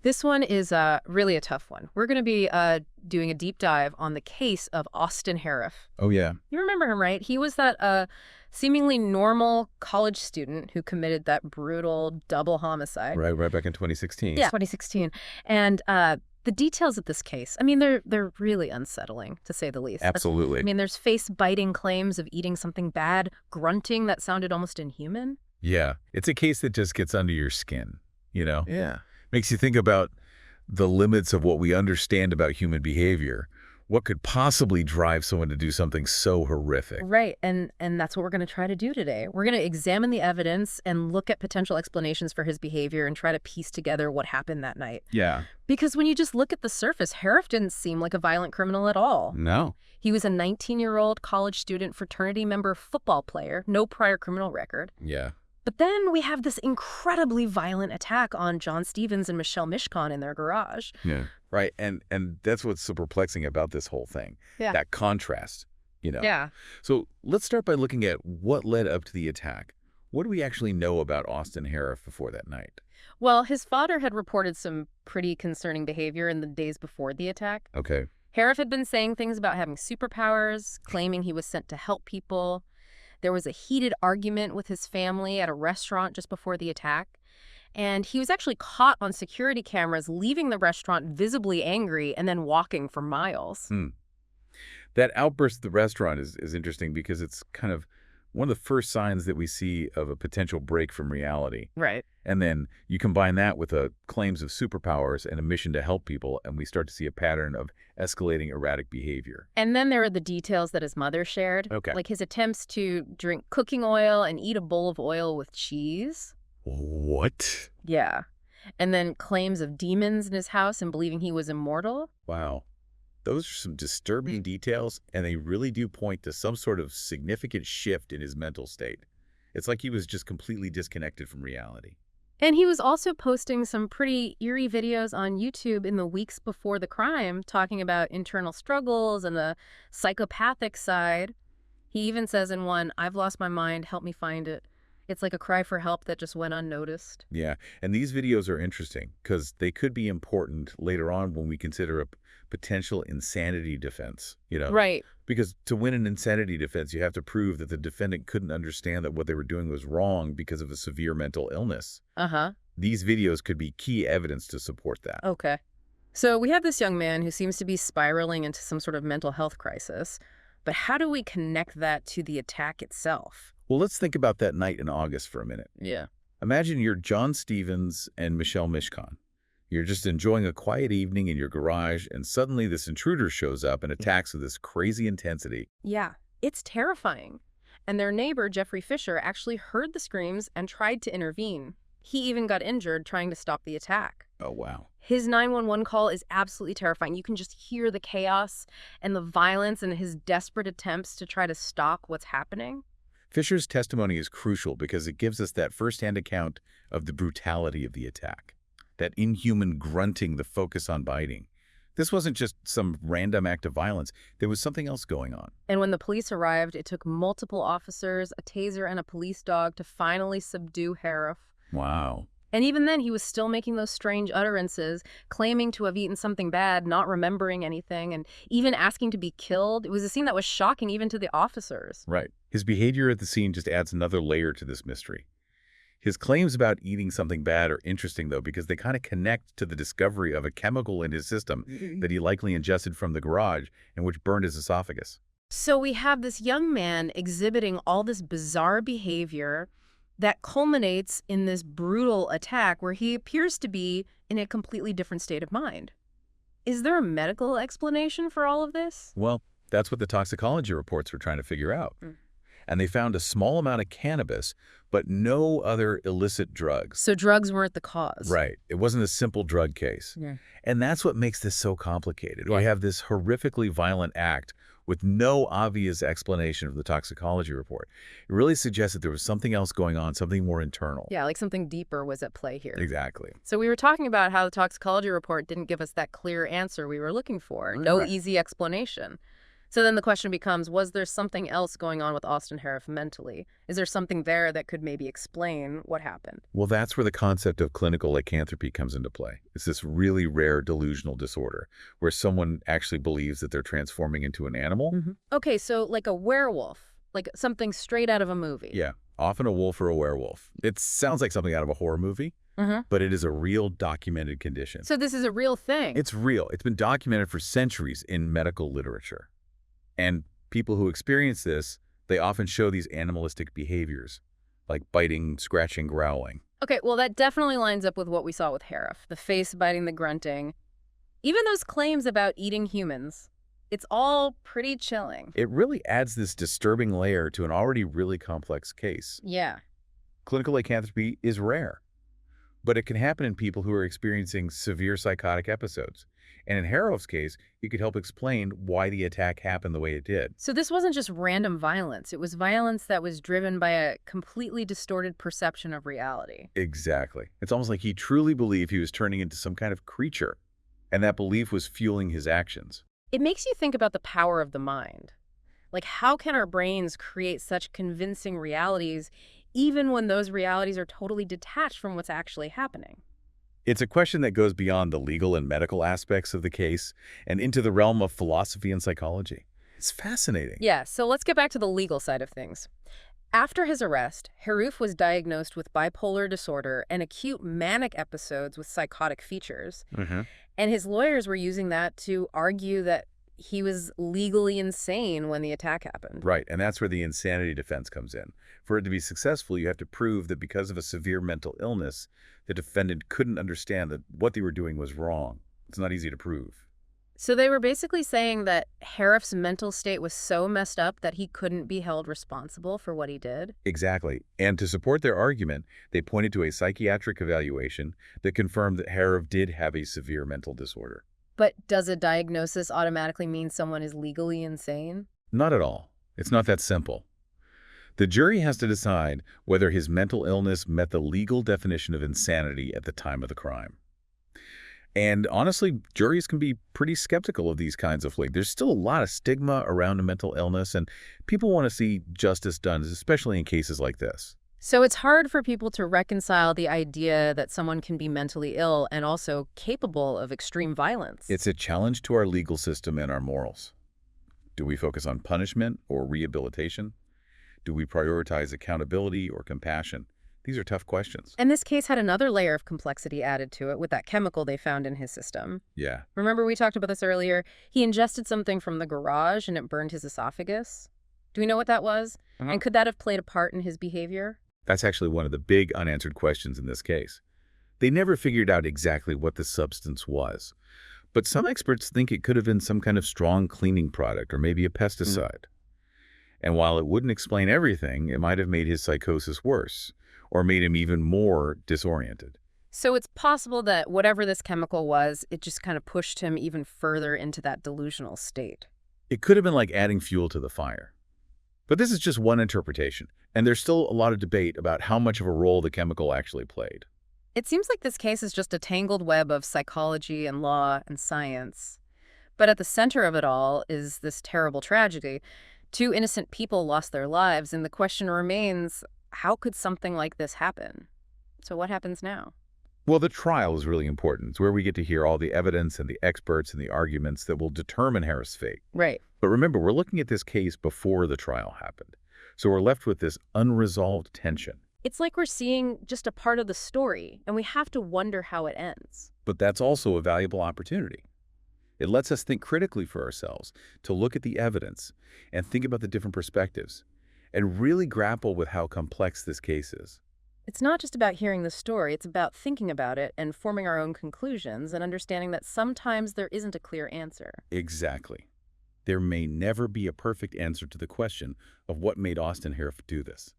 This one is really a tough one. We're going to be doing a deep dive on the case of Austin Harrouff. Oh, yeah. You remember him, right? He was that seemingly normal college student who committed that brutal double homicide. Right back in 2016. Yeah, 2016. And the details of this case, I mean, they're really unsettling, to say the least. Absolutely. I mean, there's face-biting claims of eating something bad, grunting that sounded almost inhuman. Yeah. It's a case that just gets under your skin, you know? Yeah. Makes you think about the limits of what we understand about human behavior. What could possibly drive someone to do something so horrific? Right, and that's what we're going to try to do today. We're going to examine the evidence and look at potential explanations for his behavior and try to piece together what happened that night. Yeah. Because when you just look at the surface, Harrouff didn't seem like a violent criminal at all. No. He was a 19-year-old college student, fraternity member, football player, no prior criminal record. Yeah. But then we have this incredibly violent attack on John Stevens and Michelle Mishcon in their garage. Yeah. Right. And that's what's so perplexing about this whole thing. Yeah. That contrast, you know. Yeah. So let's start by looking at what led up to the attack. What do we actually know about Austin Harrouff before that night? Well, his father had reported some pretty concerning behavior in the days before the attack. Okay. Harrouff had been saying things about having superpowers, claiming he was sent to help people. There was a heated argument with his family at a restaurant just before the attack. And he was actually caught on security cameras leaving the restaurant visibly angry and then walking for miles. That outburst at the restaurant is interesting because it's kind of one of the first signs that we see of a potential break from reality. Right. And then you combine that with claims of superpowers and a mission to help people, and we start to see a pattern of escalating erratic behavior. And then there are the details that his mother shared. Okay. Like his attempts to drink cooking oil and eat a bowl of oil with cheese. What? Yeah. And then claims of demons in his house and believing he was immortal. Wow. Those are some disturbing details, and they really do point to some sort of significant shift in his mental state. It's like he was just completely disconnected from reality. And he was also posting some pretty eerie videos on YouTube in the weeks before the crime, talking about internal struggles and the psychopathic side. He even says in one, "I've lost my mind, help me find it." It's like a cry for help that just went unnoticed. Yeah, and these videos are interesting because they could be important later on when we consider a potential insanity defense, you know? Right. Because to win an insanity defense, you have to prove that the defendant couldn't understand that what they were doing was wrong because of a severe mental illness. Uh-huh. These videos could be key evidence to support that. Okay. So we have this young man who seems to be spiraling into some sort of mental health crisis. But how do we connect that to the attack itself? Well, let's think about that night in August for a minute. Yeah. Imagine you're John Stevens and Michelle Mishcon. You're just enjoying a quiet evening in your garage, and suddenly this intruder shows up and attacks with this crazy intensity. Yeah, it's terrifying. And their neighbor, Jeffrey Fisher, actually heard the screams and tried to intervene. He even got injured trying to stop the attack. Oh, wow. His 911 call is absolutely terrifying. You can just hear the chaos and the violence and his desperate attempts to try to stop what's happening. Fisher's testimony is crucial because it gives us that firsthand account of the brutality of the attack. That inhuman grunting, the focus on biting. This wasn't just some random act of violence. There was something else going on. And when the police arrived, it took multiple officers, a taser, and a police dog to finally subdue Harrouff. Wow. And even then, he was still making those strange utterances, claiming to have eaten something bad, not remembering anything, and even asking to be killed. It was a scene that was shocking even to the officers. Right. His behavior at the scene just adds another layer to this mystery. His claims about eating something bad are interesting, though, because they kind of connect to the discovery of a chemical in his system that he likely ingested from the garage and which burned his esophagus. So we have this young man exhibiting all this bizarre behavior that culminates in this brutal attack where he appears to be in a completely different state of mind. Is there a medical explanation for all of this? Well, that's what the toxicology reports were trying to figure out. And they found a small amount of cannabis, but no other illicit drugs. So drugs weren't the cause. Right. It wasn't a simple drug case. Yeah. And that's what makes this so complicated. We have this horrifically violent act with no obvious explanation of the toxicology report. It really suggests that there was something else going on, something more internal. Yeah, like something deeper was at play here. Exactly. So we were talking about how the toxicology report didn't give us that clear answer we were looking for. No Right. easy explanation. So then the question becomes, was there something else going on with Austin Harrouff mentally? Is there something there that could maybe explain what happened? Well, that's where the concept of clinical lycanthropy comes into play. It's this really rare delusional disorder where someone actually believes that they're transforming into an animal. Okay, so like a werewolf, like something straight out of a movie. Yeah, often a wolf or a werewolf. It sounds like something out of a horror movie, but it is a real documented condition. So this is a real thing. It's real. It's been documented for centuries in medical literature. And people who experience this, they often show these animalistic behaviors, like biting, scratching, growling. Okay, well, that definitely lines up with what we saw with Harrouff, the face biting, the grunting. Even those claims about eating humans, it's all pretty chilling. It really adds this disturbing layer to an already really complex case. Yeah. Clinical lycanthropy is rare, but it can happen in people who are experiencing severe psychotic episodes. And in Harrouff's case, it could help explain why the attack happened the way it did. So this wasn't just random violence. It was violence that was driven by a completely distorted perception of reality. Exactly. It's almost like he truly believed he was turning into some kind of creature, and that belief was fueling his actions. It makes you think about the power of the mind. Like, how can our brains create such convincing realities even when those realities are totally detached from what's actually happening? It's a question that goes beyond the legal and medical aspects of the case and into the realm of philosophy and psychology. It's fascinating. Yeah, so let's get back to the legal side of things. After his arrest, Harrouff was diagnosed with bipolar disorder and acute manic episodes with psychotic features. And his lawyers were using that to argue that he was legally insane when the attack happened. Right, and that's where the insanity defense comes in. For it to be successful, you have to prove that because of a severe mental illness, the defendant couldn't understand that what they were doing was wrong. It's not easy to prove. So they were basically saying that Harrouff's mental state was so messed up that he couldn't be held responsible for what he did? Exactly. And to support their argument, they pointed to a psychiatric evaluation that confirmed that Harrouff did have a severe mental disorder. But does a diagnosis automatically mean someone is legally insane? Not at all. It's not that simple. The jury has to decide whether his mental illness met the legal definition of insanity at the time of the crime. And honestly, juries can be pretty skeptical of these kinds of things. There's still a lot of stigma around a mental illness, and people want to see justice done, especially in cases like this. So it's hard for people to reconcile the idea that someone can be mentally ill and also capable of extreme violence. It's a challenge to our legal system and our morals. Do we focus on punishment or rehabilitation? Do we prioritize accountability or compassion? These are tough questions. And this case had another layer of complexity added to it with that chemical they found in his system. Yeah. Remember we talked about this earlier? He ingested something from the garage and it burned his esophagus. Do we know what that was? And could that have played a part in his behavior? That's actually one of the big unanswered questions in this case. They never figured out exactly what the substance was. But some experts think it could have been some kind of strong cleaning product or maybe a pesticide. And while it wouldn't explain everything, it might have made his psychosis worse or made him even more disoriented. So it's possible that whatever this chemical was, it just kind of pushed him even further into that delusional state. It could have been like adding fuel to the fire. But this is just one interpretation, and there's still a lot of debate about how much of a role the chemical actually played. It seems like this case is just a tangled web of psychology and law and science. But at the center of it all is this terrible tragedy. 2 innocent people lost their lives, and the question remains, how could something like this happen? So what happens now? Well, the trial is really important. It's where we get to hear all the evidence and the experts and the arguments that will determine Harrouff's fate. Right. But remember, we're looking at this case before the trial happened. So we're left with this unresolved tension. It's like we're seeing just a part of the story, and we have to wonder how it ends. But that's also a valuable opportunity. It lets us think critically for ourselves, to look at the evidence and think about the different perspectives, and really grapple with how complex this case is. It's not just about hearing the story, it's about thinking about it and forming our own conclusions and understanding that sometimes there isn't a clear answer. Exactly. There may never be a perfect answer to the question of what made Austin Harrouff do this.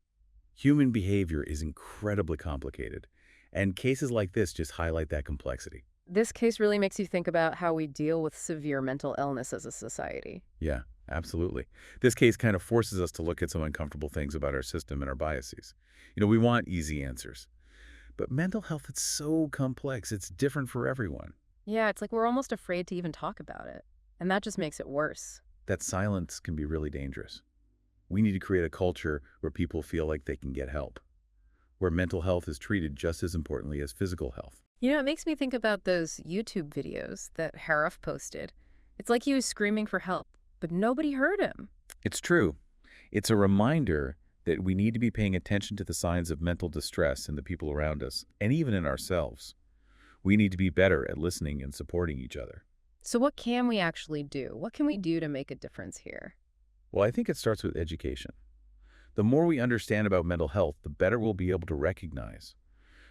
Human behavior is incredibly complicated, and cases like this just highlight that complexity. This case really makes you think about how we deal with severe mental illness as a society. Yeah, absolutely. This case kind of forces us to look at some uncomfortable things about our system and our biases. You know, we want easy answers. But mental health, it's so complex. It's different for everyone. Yeah, it's like we're almost afraid to even talk about it. And that just makes it worse. that silence can be really dangerous. We need to create a culture where people feel like they can get help, where mental health is treated just as importantly as physical health. It makes me think about those YouTube videos that Harrouff posted. It's like he was screaming for help, but nobody heard him. It's true. It's a reminder that we need to be paying attention to the signs of mental distress in the people around us, and even in ourselves. We need to be better at listening and supporting each other. So what can we actually do? What can we do to make a difference here? Well, I think it starts with education. The more we understand about mental health, the better we'll be able to recognize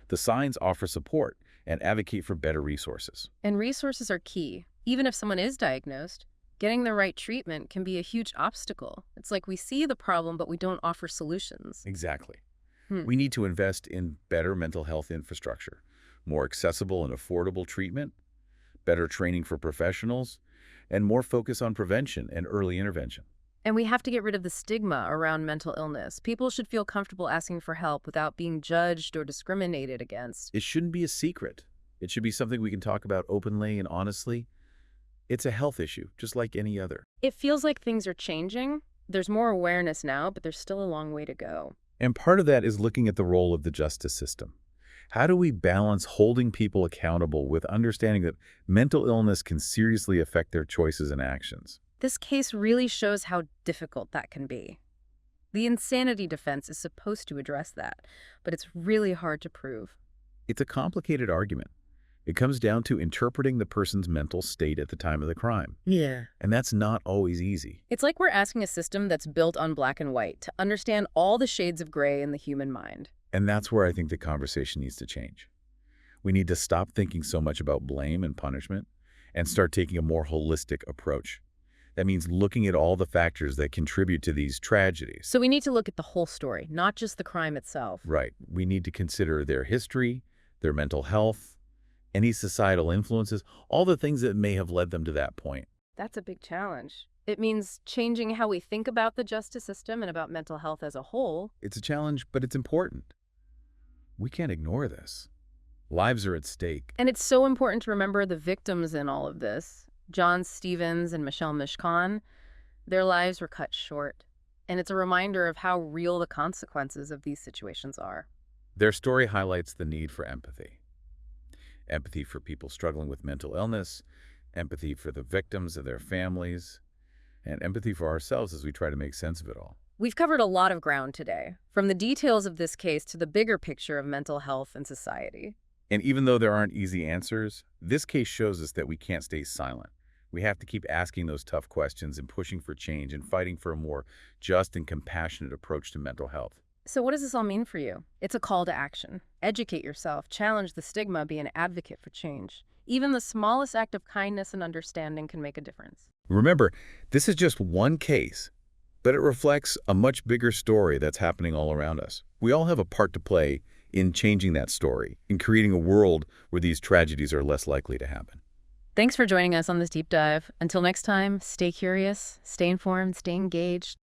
the signs, offer support, and advocate for better resources. And resources are key. Even if someone is diagnosed, getting the right treatment can be a huge obstacle. It's like we see the problem, but we don't offer solutions. Exactly. We need to invest in better mental health infrastructure, more accessible and affordable treatment, better training for professionals, and more focus on prevention and early intervention. And we have to get rid of the stigma around mental illness. People should feel comfortable asking for help without being judged or discriminated against. It shouldn't be a secret. It should be something we can talk about openly and honestly. It's a health issue, just like any other. It feels like things are changing. There's more awareness now, but there's still a long way to go. And part of that is looking at the role of the justice system. How do we balance holding people accountable with understanding that mental illness can seriously affect their choices and actions? This case really shows how difficult that can be. The insanity defense is supposed to address that, but it's really hard to prove. It's a complicated argument. It comes down to interpreting the person's mental state at the time of the crime. Yeah. And that's not always easy. It's like we're asking a system that's built on black and white to understand all the shades of gray in the human mind. And that's where I think the conversation needs to change. We need to stop thinking so much about blame and punishment and start taking a more holistic approach. That means looking at all the factors that contribute to these tragedies. So we need to look at the whole story, not just the crime itself. Right. We need to consider their history, their mental health, any societal influences, all the things that may have led them to that point. That's a big challenge. It means changing how we think about the justice system and about mental health as a whole. It's a challenge, but it's important. We can't ignore this. Lives are at stake. And it's so important to remember the victims in all of this. John Stevens and Michelle Mishkan, their lives were cut short. And it's a reminder of how real the consequences of these situations are. Their story highlights the need for empathy. Empathy for people struggling with mental illness, empathy for the victims and their families, and empathy for ourselves as we try to make sense of it all. We've covered a lot of ground today, from the details of this case to the bigger picture of mental health and society. And even though there aren't easy answers, this case shows us that we can't stay silent. We have to keep asking those tough questions and pushing for change and fighting for a more just and compassionate approach to mental health. So what does this all mean for you? It's a call to action. Educate yourself, challenge the stigma, be an advocate for change. Even the smallest act of kindness and understanding can make a difference. Remember, this is just one case, but it reflects a much bigger story that's happening all around us. We all have a part to play in changing that story, in creating a world where these tragedies are less likely to happen. Thanks for joining us on this deep dive. Until next time, stay curious, stay informed, stay engaged.